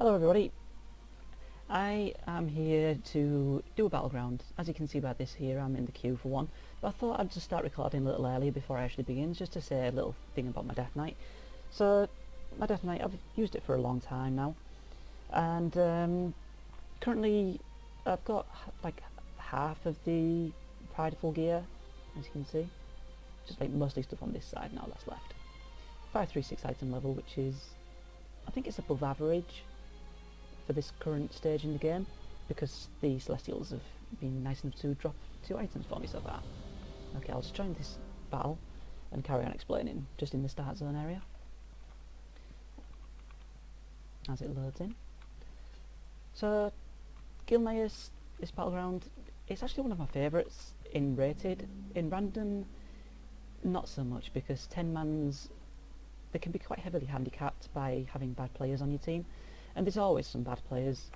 Hello everybody, I am here to do a battleground. As you can see by this here, I'm in the queue for one, but I thought I'd just start recording a little earlier before I actually begin, just to say a little thing about my Death Knight. So, my Death Knight, I've used it for a long time now, and currently I've got like half of the prideful gear, as you can see. Just like mostly stuff on this side now that's left. 536 item level, which is, I think it's above average for this current stage in the game, because the Celestials have been nice enough to drop 2 items for me so far. Okay, I'll just join this battle and carry on explaining just in the start zone area as it loads in. So, Gilneas, this battleground, it's actually one of my favourites in rated. In random, not so much, because 10-mans, they can be quite heavily handicapped by having bad players on your team. And there's always some bad players,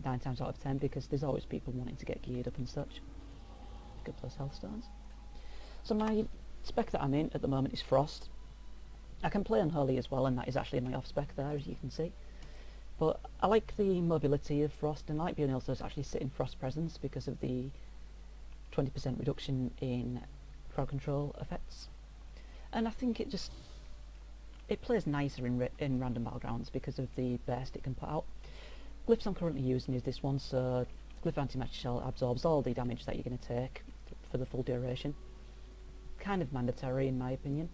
9 times out of 10, because there's always people wanting to get geared up and such. Pick up those health stones. So my spec that I'm in at the moment is Frost. I can play Unholy as well, and that is actually my off spec there, as you can see. But I like the mobility of Frost, and I like being able to actually sit in Frost Presence because of the 20% reduction in crowd control effects. And I think it plays nicer in random battlegrounds because of the burst it can put out. Glyphs I'm currently using is this one, so Glyph Anti-Magic Shell absorbs all the damage that you're going to take for the full duration. Kind of mandatory in my opinion.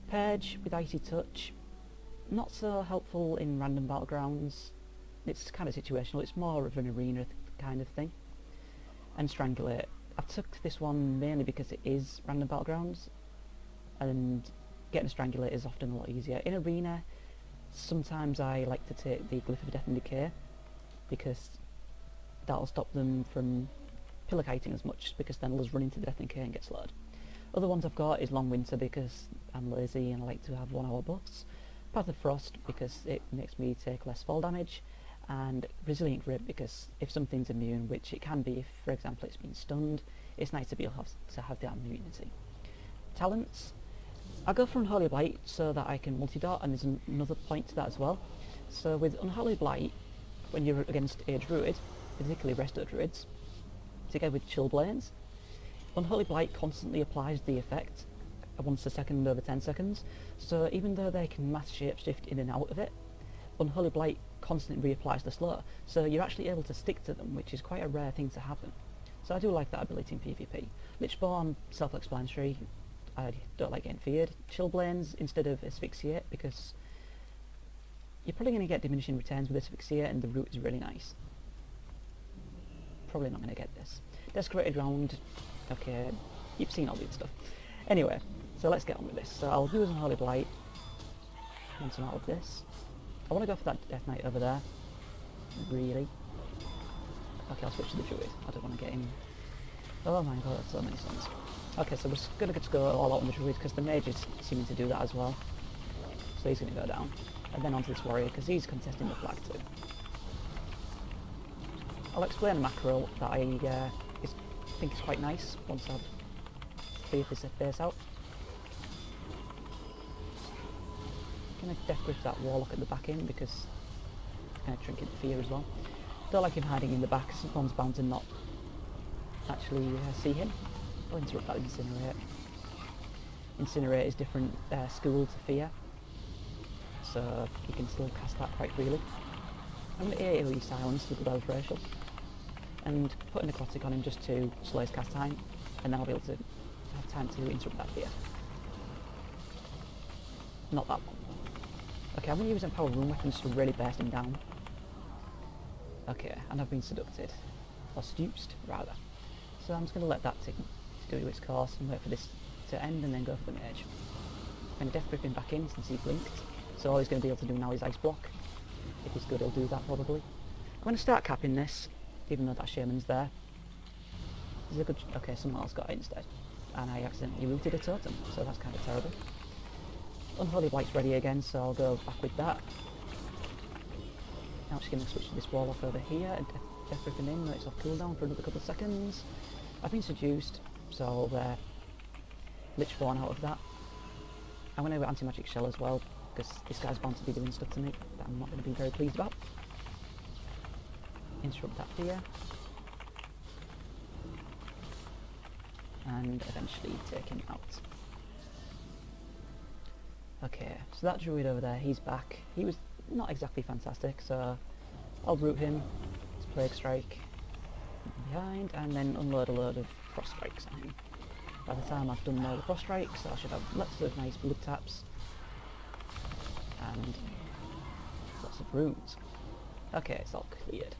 Purge with Icy Touch, not so helpful in random battlegrounds. It's kind of situational, it's more of an arena kind of thing. And Strangulate, I took this one mainly because it is random battlegrounds, and getting a Strangulate is often a lot easier. In Arena, sometimes I like to take the Glyph of Death and Decay, because that'll stop them from pillar kiting as much, because then they'll just run into the Death and Decay and get slowed. Other ones I've got is Long Winter, because I'm lazy and I like to have 1 hour buffs. Path of Frost, because it makes me take less fall damage. And Resilient Grip, because if something's immune, which it can be if, for example, it's been stunned, it's nice to be able to have that immunity. Talents, I go for Unholy Blight so that I can multi-dot, and there's another point to that as well. So with Unholy Blight, when you're against a Druid, particularly Resto Druids, together with Chillblains, Unholy Blight constantly applies the effect once a second over 10 seconds, so even though they can mass shapeshift in and out of it, Unholy Blight constantly reapplies the slow, so you're actually able to stick to them, which is quite a rare thing to happen. So I do like that ability in PvP. Lichborn, self-explanatory, I don't like getting feared. Chillblains instead of Asphyxiate, because you're probably going to get diminishing returns with Asphyxiate, and the route is really nice. Probably not going to get this. Desecrated Ground, okay, you've seen all the other stuff. Anyway, so let's get on with this. So I'll use Unholy Blight once I'm out of this. I want to go for that Death Knight over there, really. Okay, I'll switch to the Druid. I don't want to get him. Oh my god, that's so many suns. Okay, so we're just going to go all out on the Druid, because the Mage is seeming to do that as well. So he's going to go down. And then onto this Warrior, because he's contesting the flag too. I'll explain a macro that I think is quite nice once I've cleared this base out. I'm going to Death Grip that Warlock at the back end, because kind of Trinket Fear as well. Don't like him hiding in the back, someone's bound to not actually see him. I'll interrupt that Incinerate. Incinerate is different school to Fear, so you can still cast that quite freely. I'm going to AoE Silence with the Bells Racial, and put a Necrotic on him just to slow his cast time, and then I'll be able to have time to interrupt that Fear. Not that one. Okay, I'm going to use Empower Rune Weapons to really burst him down. Okay, and I've been seducted. Or seduced, rather. So I'm just going to let that do its course and wait for this to end, and then go for the Mage. I'm going to Death Grip him back in since he blinked, so all he's going to be able to do now is Ice Block. If he's good, he'll do that probably. I'm going to start capping this, even though that Shaman's there. This is a good... okay, someone else got it instead. And I accidentally rooted a totem, so that's kind of terrible. Unholy Blight's ready again, so I'll go back with that. Now I'm just going to switch to this Warlock over here, and Death Grip him in, it's off cooldown for another couple of seconds. I've been seduced, so Lichborn out of that. I'm going to go Anti-Magic Shell as well, because this guy's bound to be doing stuff to me that I'm not going to be very pleased about. Interrupt that fear. And eventually take him out. Okay, so that druid over there, he's back. He was not exactly fantastic, so I'll root him to Plague Strike behind and then unload a load of Frost Strikes on him. By the time I've done all the Frost Strikes, I should have lots of nice blood taps and lots of runes. Okay, it's all cleared.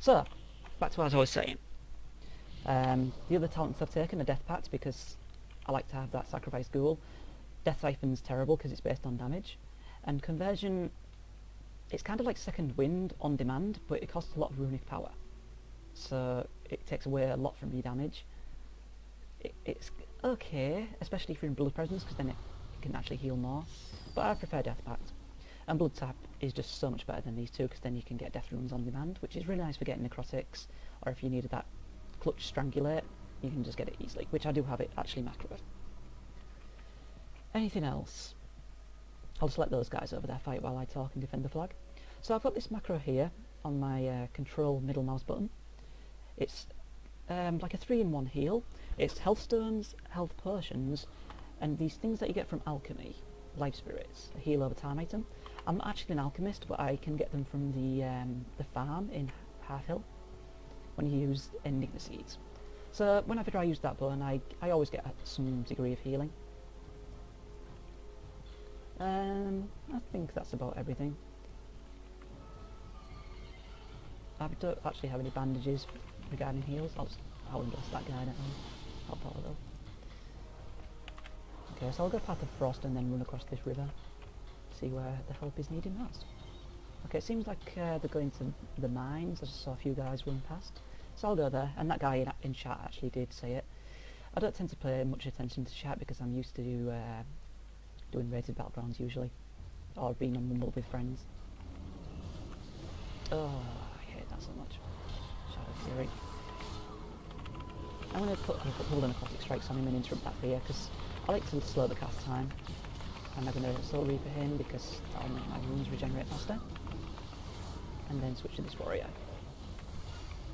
So, back to what I was saying. The other talents I've taken are Death Pact because I like to have that sacrifice ghoul. Death Siphon's terrible because it's based on damage. And Conversion, it's kind of like Second Wind on demand, but it costs a lot of runic power. So it takes away a lot from your damage. It's okay, especially if you're in Blood Presence, because then it can actually heal more. But I prefer Death Pact. And Blood Tap is just so much better than these two, because then you can get Death Runes on demand, which is really nice for getting necrotics, or if you needed that Clutch Strangulate, you can just get it easily, which I do have it actually macroed. Anything else? I'll just let those guys over there fight while I talk and defend the flag. So I've got this macro here on my control middle mouse button. It's like a 3-in-1 heal. It's health stones, health potions, and these things that you get from alchemy, life spirits, a heal over time item. I'm not actually an alchemist, but I can get them from the farm in Half Hill when you use Enigma seeds. So whenever I use that button, I always get some degree of healing. I think that's about everything. I don't actually have any bandages regarding heals. I'll endorse that guy now. I'll follow. Okay, so I'll go Path of Frost and then run across this river. See where the help is needed most. Okay, it seems like they're going to the mines. I just saw a few guys run past. So I'll go there, and that guy in chat actually did say it. I don't tend to pay much attention to chat because I'm used to doing rated battlegrounds usually, or being on Mumble with friends. Oh, I hate that so much. Shadow Fury. I'm going to put a couple of necrotic strikes on him and interrupt that fear because I like to slow the cast time. I'm not going to Soul Reaper him because that'll make my runes regenerate faster. And then switch to this warrior.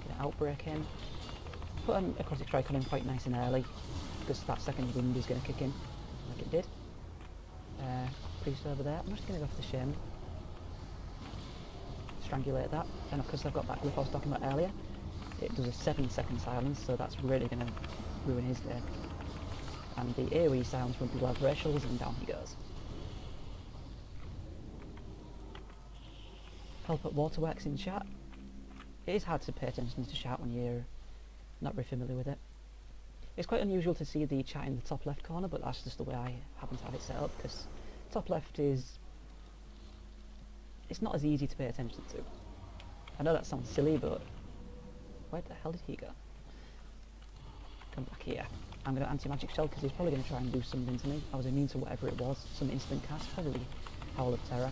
Gonna outbreak him. Put an necrotic strike on him quite nice and early because that second wind is going to kick in like it did. Priest over there. I'm just going to go for the Shaman. Strangulate that. And of course I've got that glyph I was talking about earlier. It does a 7-second silence, so that's really going to ruin his day. And the AoE silence from Blood Racials, and down he goes. Help at Waterworks in chat. It is hard to pay attention to chat when you're not very familiar with it. It's quite unusual to see the chat in the top left corner, but that's just the way I happen to have it set up, because top left is... it's not as easy to pay attention to. I know that sounds silly, but where the hell did he go? Come back here. I'm going to anti-magic shell because he's probably going to try and do something to me. I was immune to whatever it was. Some instant cast, probably Howl of Terror.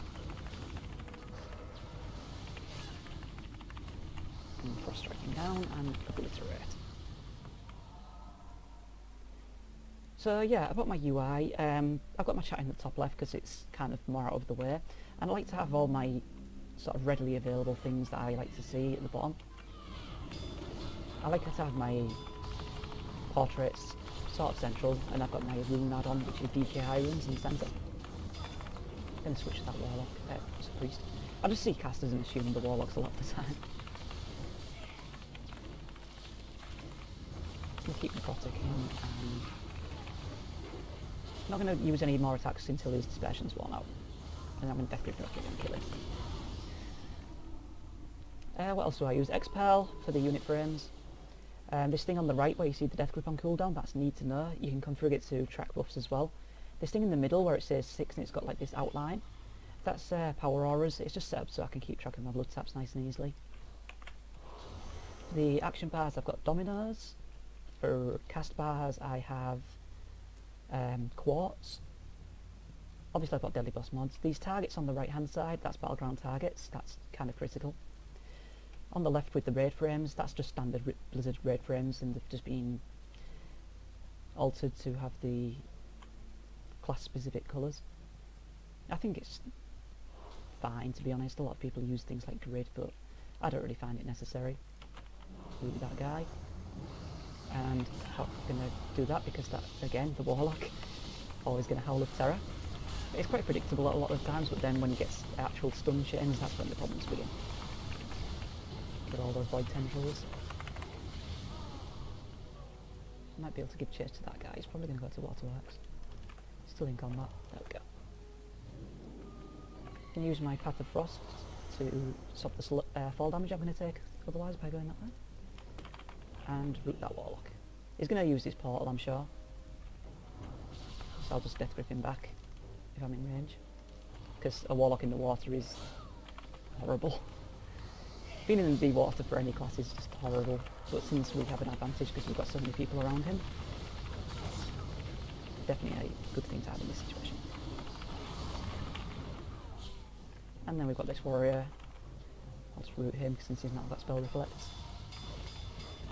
And Frost striking down and Obliterate. So yeah, about my UI, I've got my chat in the top left because it's kind of more out of the way. And I like to have all my sort of readily available things that I like to see at the bottom. I like to have my portraits sort of central, and I've got my rune add-on, which is DKI runes in the centre. I'm going to switch to that warlock, it's a priest. I just see casters and assume the warlocks a lot of the time. I'm going to keep necrotic in, and I'm not going to use any more attacks until his dispersion's worn out. And I'm going to Death Grip Rocket and kill him. What else do I use? Expel for the unit frames. This thing on the right where you see the Death Grip on cooldown, that's need to know. You can configure it to track buffs as well. This thing in the middle where it says 6 and it's got like this outline, that's power auras. It's just set up so I can keep track of my blood taps nice and easily. The action bars, I've got dominoes. For cast bars I have quartz. Obviously I've got deadly boss mods. These targets on the right hand side, that's battleground targets, that's kind of critical. On the left with the raid frames, that's just standard Blizzard raid frames, and they've just been altered to have the class specific colours. I think it's fine, to be honest. A lot of people use things like grid, but I don't really find it necessary. Loot that guy. And I'm going to do that because that, again, the warlock, always going to howl of terror. It's quite predictable a lot of times, but then when he gets actual stun chains, that's when the problems begin. Get all those void tendrils. Might be able to give chase to that guy. He's probably going to go to waterworks. Still in combat. There we go. Can use my Path of Frost to stop the fall damage I'm going to take otherwise by going that way. And root that warlock. He's going to use his portal, I'm sure. So I'll just death grip him back if I'm in range. Because a warlock in the water is horrible. Being in the water for any class is just horrible. But since we have an advantage because we've got so many people around him, definitely a good thing to have in this situation. And then we've got this warrior. I'll just root him since he's not got spell reflect.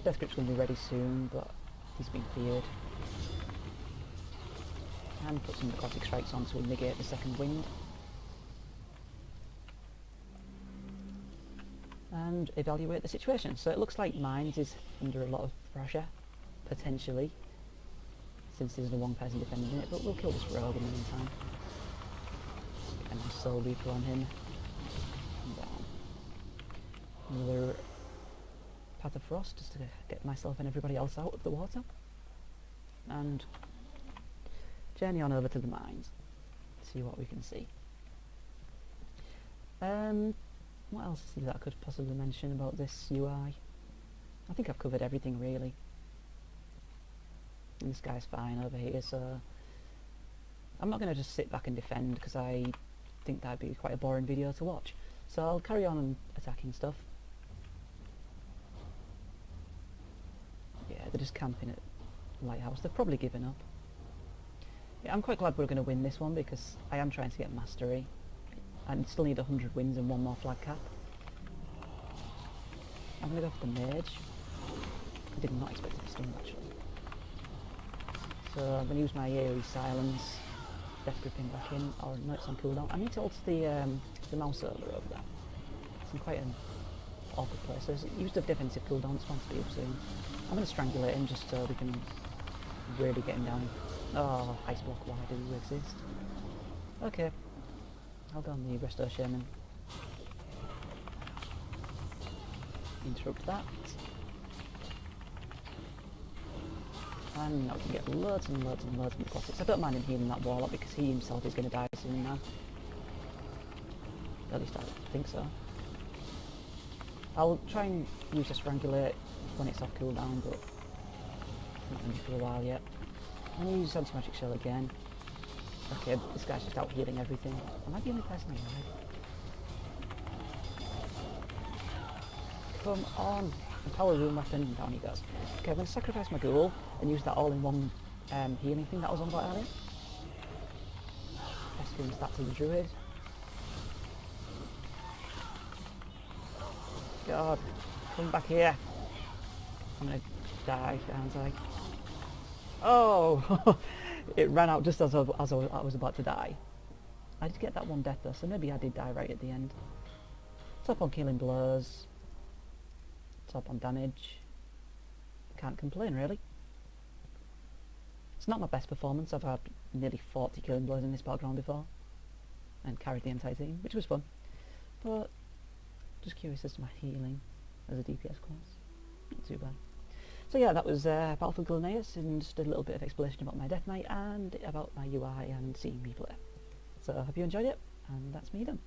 Death grip's going to be ready soon, but he's been feared. And put some necrotic strikes on to negate the second wind. And evaluate the situation. So it looks like Mines is under a lot of pressure, potentially, since there's only one person defending it, but we'll kill this rogue in the meantime. Get a nice soul reaper on him. And down. Another Path of Frost, just to get myself and everybody else out of the water. And journey on over to the mines. See what we can see. What else is there that I could possibly mention about this UI? I think I've covered everything really. And this guy's fine over here, so I'm not going to just sit back and defend because I think that'd be quite a boring video to watch. So I'll carry on attacking stuff. Yeah, they're just camping at Lighthouse. They've probably given up. Yeah, I'm quite glad we're going to win this one because I am trying to get mastery. I still need 100 wins and one more flag cap. I'm going to go for the mage. I did not expect to be stunned actually. So I'm going to use my AoE silence, death gripping back in, or no, it's on cooldown. I need to alter the mouse over there. It's in quite an awkward place. So use the defensive cooldown, it's going to be up soon. I'm going to strangulate him just so we can really get him down. Oh, ice block, why do you exist? Okay. I'll go on the Resto Shaman. Interrupt that. And now we can get loads and loads and loads of necrotics. I don't mind him healing that warlock because he himself is going to die soon now. At least I think so. I'll try and use a strangulate when it's off cooldown, but not going to be for a while yet. I'm going to use anti-magic shell again. Okay, this guy's just out healing everything. Am I the only person alive? Come on! A power rune weapon, and down he goes. Okay, I'm going to sacrifice my ghoul and use that all-in-one healing thing that was on quite earlier. Rescuing that to the druid. God, come back here. I'm going to die, aren't I? Oh! It ran out just as I was about to die. I did get that one death though, so maybe I did die right at the end. Top on killing blows. Top on damage. Can't complain really. It's not my best performance. I've had nearly 40 killing blows in this battleground before. And carried the entire team, which was fun. But just curious as to my healing as a DPS class. Not too bad. So yeah, that was Battlefield Gilneas, and just a little bit of explanation about my Death Knight and about my UI and seeing me play. So I hope you enjoyed it, and that's me done.